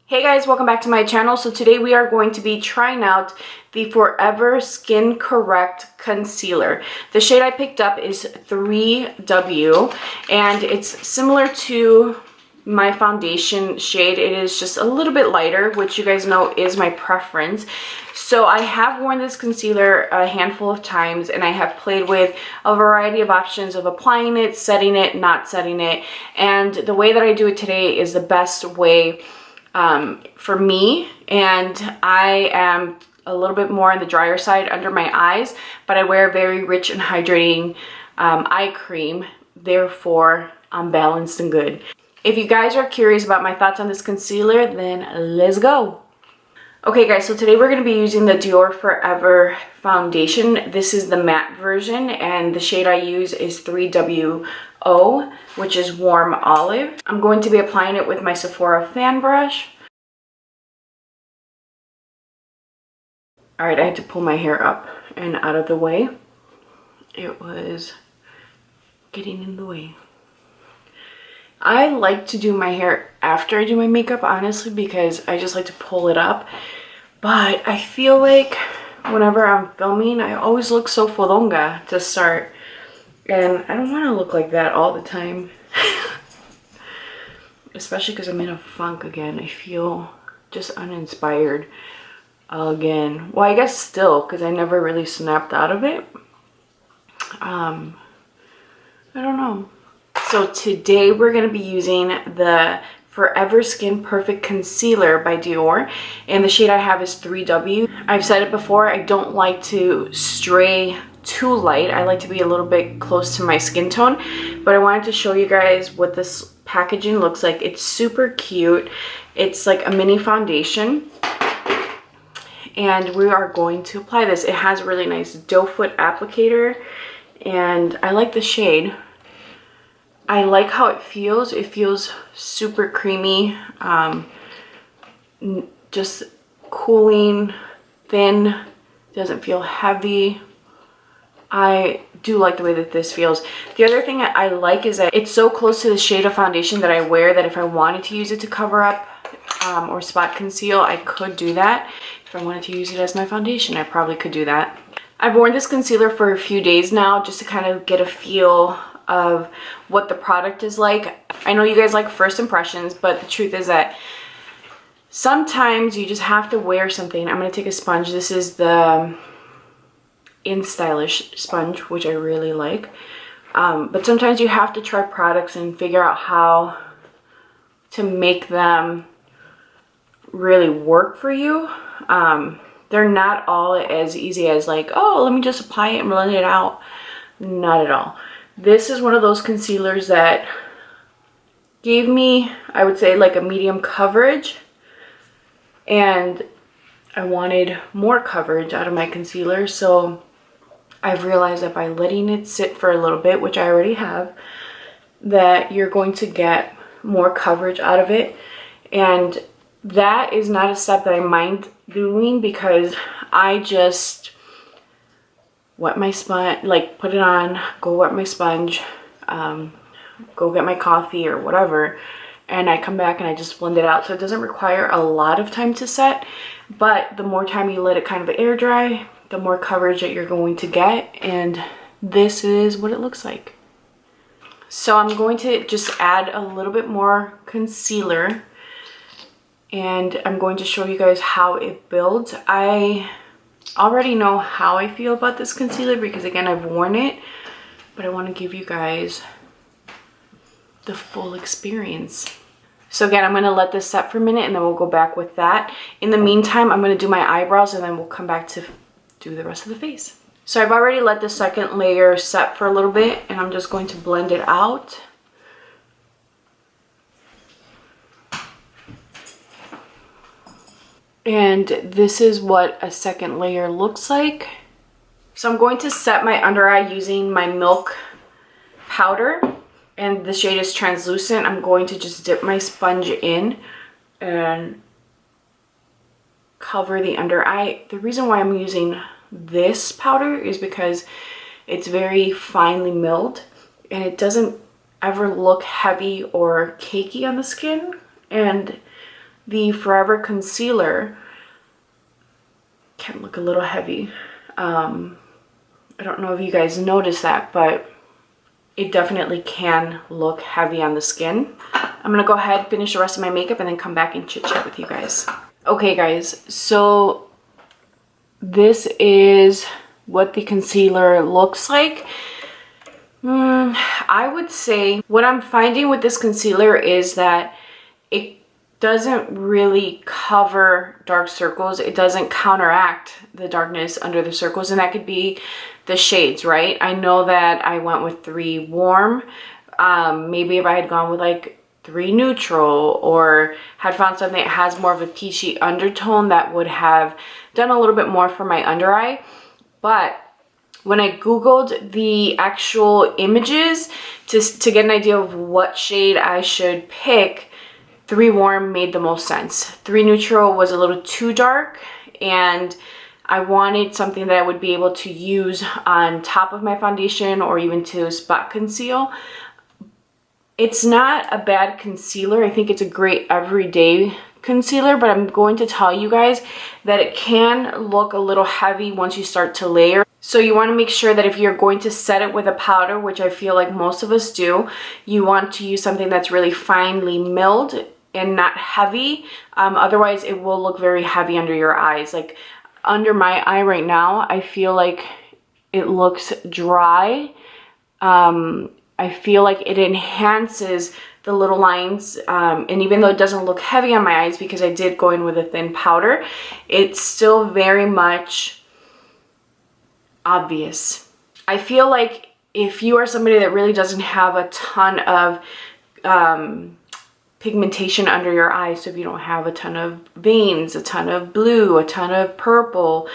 Hey guys, welcome back to my channel. So today we are going to be trying out the Forever Skin Correct Concealer. The shade I picked up is 3W and it's similar to my foundation shade. It is just a little bit lighter, which you guys know is my preference. So I have worn this concealer a handful of times and I have played with a variety of options of applying it, setting it, not setting it. And the way that I do it today is the best way for me, and I am a little bit more on the drier side under my eyes, but I wear very rich and hydrating eye cream, therefore I'm balanced and good. If you guys are curious about my thoughts on this concealer, then let's go. Okay guys, so today we're going to be using the Dior Forever foundation. This is the matte version and the shade I use is 3WO, which is warm olive. I'm going to be applying it with my Sephora fan brush. Alright, I had to pull my hair up and out of the way. It was getting in the way. I like to do my hair after I do my makeup, honestly, because I just like to pull it up. But I feel like whenever I'm filming, I always look so fodonga to start. And I don't want to look like that all the time. Especially because I'm in a funk again. I feel just uninspired again. Well, I guess still, because I never really snapped out of it. I don't know. So today we're going to be using the Forever Skin Perfect Concealer by Dior, and the shade I have is 3W. I've said it before, I don't like to stray too light. I like to be a little bit close to my skin tone, but I wanted to show you guys what this packaging looks like. It's super cute. It's like a mini foundation, and we are going to apply this. It has a really nice doe foot applicator, and I like the shade. I like how it feels. It feels super creamy, just cooling, thin, doesn't feel heavy. I do like the way that this feels. The other thing I like is that it's so close to the shade of foundation that I wear that if I wanted to use it to cover up or spot conceal, I could do that. If I wanted to use it as my foundation, I probably could do that. I've worn this concealer for a few days now just to kind of get a feel of what the product is like. I know you guys like first impressions, but the truth is that sometimes you just have to wear something. I'm going to take a sponge. This is the In Stylish sponge, which I really like. But sometimes you have to try products and figure out how to make them really work for you. They're not all as easy as like, oh, let me just apply it and blend it out. Not at all. This is one of those concealers that gave me, I would say, like a medium coverage, and I wanted more coverage out of my concealer, so I've realized that by letting it sit for a little bit, which I already have, that you're going to get more coverage out of it. And that is not a step that I mind doing because I just wet my sponge, like put it on, go wet my sponge, go get my coffee or whatever, and I come back and I just blend it out. So it doesn't require a lot of time to set, but the more time you let it kind of air dry, the more coverage that you're going to get, and this is what it looks like. So I'm going to just add a little bit more concealer, and I'm going to show you guys how it builds. I already know how I feel about this concealer because again I've worn it, but I want to give you guys the full experience. So again, I'm going to let this set for a minute and then we'll go back with that. In the meantime, I'm going to do my eyebrows and then we'll come back to do the rest of the face. So I've already let the second layer set for a little bit and I'm just going to blend it out. And this is what a second layer looks like. So I'm going to set my under eye using my Milk powder, and the shade is translucent. I'm going to just dip my sponge in and cover the under eye. The reason why I'm using this powder is because it's very finely milled and it doesn't ever look heavy or cakey on the skin, and the Forever Concealer can look a little heavy. I don't know if you guys noticed that, but it definitely can look heavy on the skin. I'm gonna go ahead, finish the rest of my makeup, and then come back and chit chat with you guys. Okay guys, so this is what the concealer looks like. I would say what I'm finding with this concealer is that it doesn't really cover dark circles. It doesn't counteract the darkness under the circles, and that could be the shades, right? I know that I went with 3 warm. Maybe if I had gone with like 3 neutral, or had found something that has more of a peachy undertone, that would have done a little bit more for my under eye. But when I Googled the actual images to get an idea of what shade I should pick, 3 warm made the most sense. 3 neutral was a little too dark, and I wanted something that I would be able to use on top of my foundation or even to spot conceal. It's not a bad concealer. I think it's a great everyday concealer, but I'm going to tell you guys that it can look a little heavy once you start to layer. So you want to make sure that if you're going to set it with a powder, which I feel like most of us do, you want to use something that's really finely milled and not heavy. Otherwise it will look very heavy under your eyes. Like under my eye right now, I feel like it looks dry. I feel like it enhances the little lines, and even though it doesn't look heavy on my eyes because I did go in with a thin powder, it's still very much obvious. I feel like if you are somebody that really doesn't have a ton of pigmentation under your eyes, so if you don't have a ton of veins, a ton of blue, a ton of purple,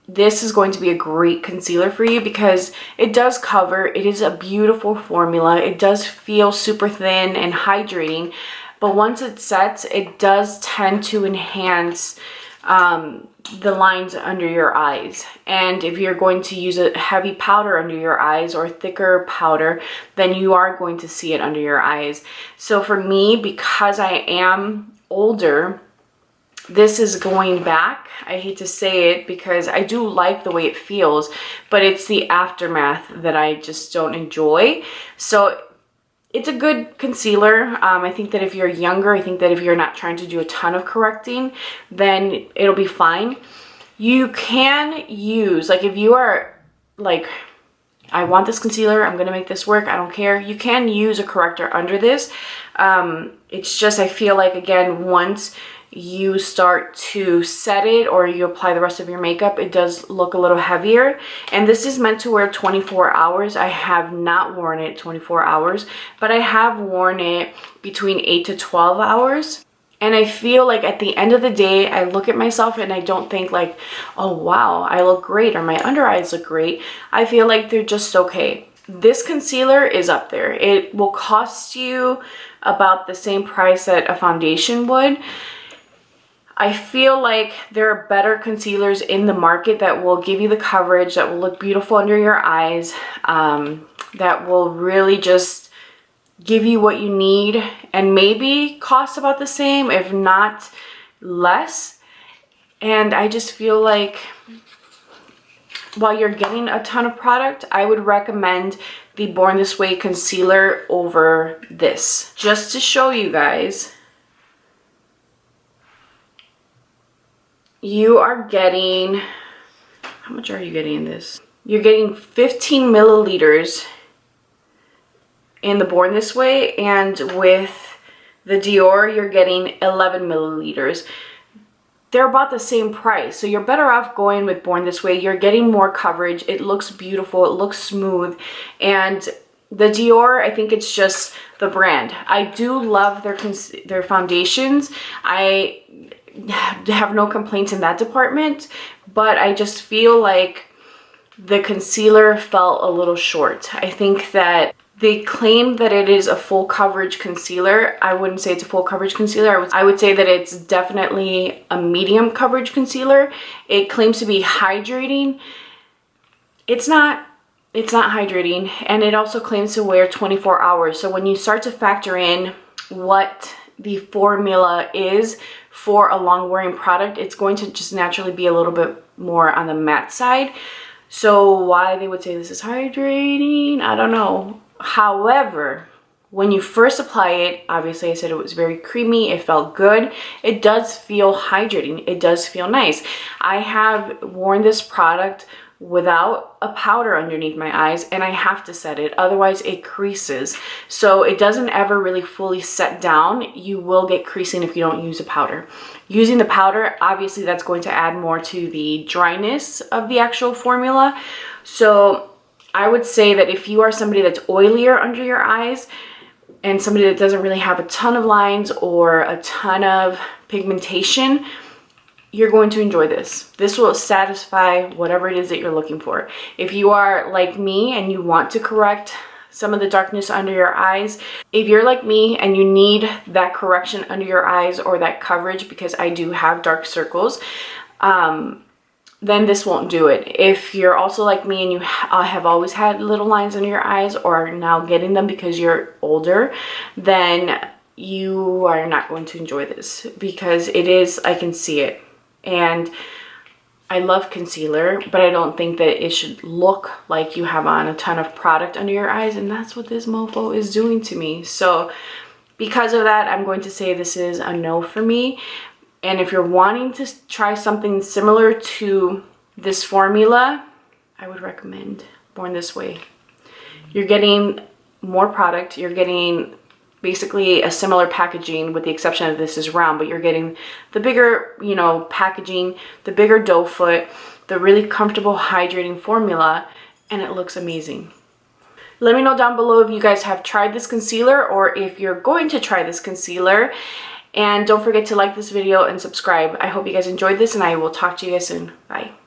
this is going to be a great concealer for you because it does cover. It is a beautiful formula. It does feel super thin and hydrating, but once it sets, it does tend to enhance the lines under your eyes. And if you're going to use a heavy powder under your eyes or thicker powder, then you are going to see it under your eyes. So for me, because I am older, this is going back. I hate to say it because I do like the way it feels, but it's the aftermath that I just don't enjoy. So it's a good concealer. I think that if you're younger, I think that if you're not trying to do a ton of correcting, then it'll be fine. You can use, like if you are like, I want this concealer, I'm gonna make this work, I don't care, you can use a corrector under this. It's just, I feel like, again, once you start to set it or you apply the rest of your makeup, it does look a little heavier. And this is meant to wear 24 hours. I have not worn it 24 hours, but I have worn it between 8 to 12 hours. And I feel like at the end of the day, I look at myself and I don't think like, oh wow, I look great or my under eyes look great. I feel like they're just okay. This concealer is up there. It will cost you about the same price that a foundation would. I feel like there are better concealers in the market that will give you the coverage, that will look beautiful under your eyes, that will really just give you what you need and maybe cost about the same, if not less. And I just feel like while you're getting a ton of product, I would recommend the Born This Way concealer over this. Just to show you guys, you are getting, how much are you getting in this? You're getting 15 milliliters in the Born This Way, and with the Dior, you're getting 11 milliliters. They're about the same price, so you're better off going with Born This Way. You're getting more coverage. It looks beautiful. It looks smooth. And the Dior, I think it's just the brand. I do love their foundations. I have no complaints in that department, but I just feel like the concealer fell a little short. I think that they claim that it is a full coverage concealer. I wouldn't say it's a full coverage concealer. I would say that it's definitely a medium coverage concealer. It claims to be hydrating. It's not hydrating, and it also claims to wear 24 hours. So when you start to factor in what the formula is for a long wearing product, it's going to just naturally be a little bit more on the matte side. So why they would say this is hydrating, I don't know. However, when you first apply it, obviously I said it was very creamy, it felt good. It does feel hydrating, it does feel nice. I have worn this product without a powder underneath my eyes, and I have to set it, otherwise it creases. So it doesn't ever really fully set down. You will get creasing if you don't use a powder. Using the powder, obviously that's going to add more to the dryness of the actual formula. So I would say that if you are somebody that's oilier under your eyes and somebody that doesn't really have a ton of lines or a ton of pigmentation, you're going to enjoy this. This will satisfy whatever it is that you're looking for. If you are like me and you want to correct some of the darkness under your eyes, if you're like me and you need that correction under your eyes or that coverage, because I do have dark circles, then this won't do it. If you're also like me and you have always had little lines under your eyes or are now getting them because you're older, then you are not going to enjoy this, because it is, I can see it. And I love concealer, but I don't think that it should look like you have on a ton of product under your eyes, and that's what this mofo is doing to me. So because of that, I'm going to say this is a no for me. And if you're wanting to try something similar to this formula, I would recommend Born This Way. You're getting more product, you're getting basically a similar packaging, with the exception of this is round, but you're getting the bigger, you know, packaging, the bigger doe foot, the really comfortable hydrating formula, and it looks amazing. Let me know down below if you guys have tried this concealer or if you're going to try this concealer. And don't forget to like this video and subscribe. I hope you guys enjoyed this, and I will talk to you guys soon. Bye.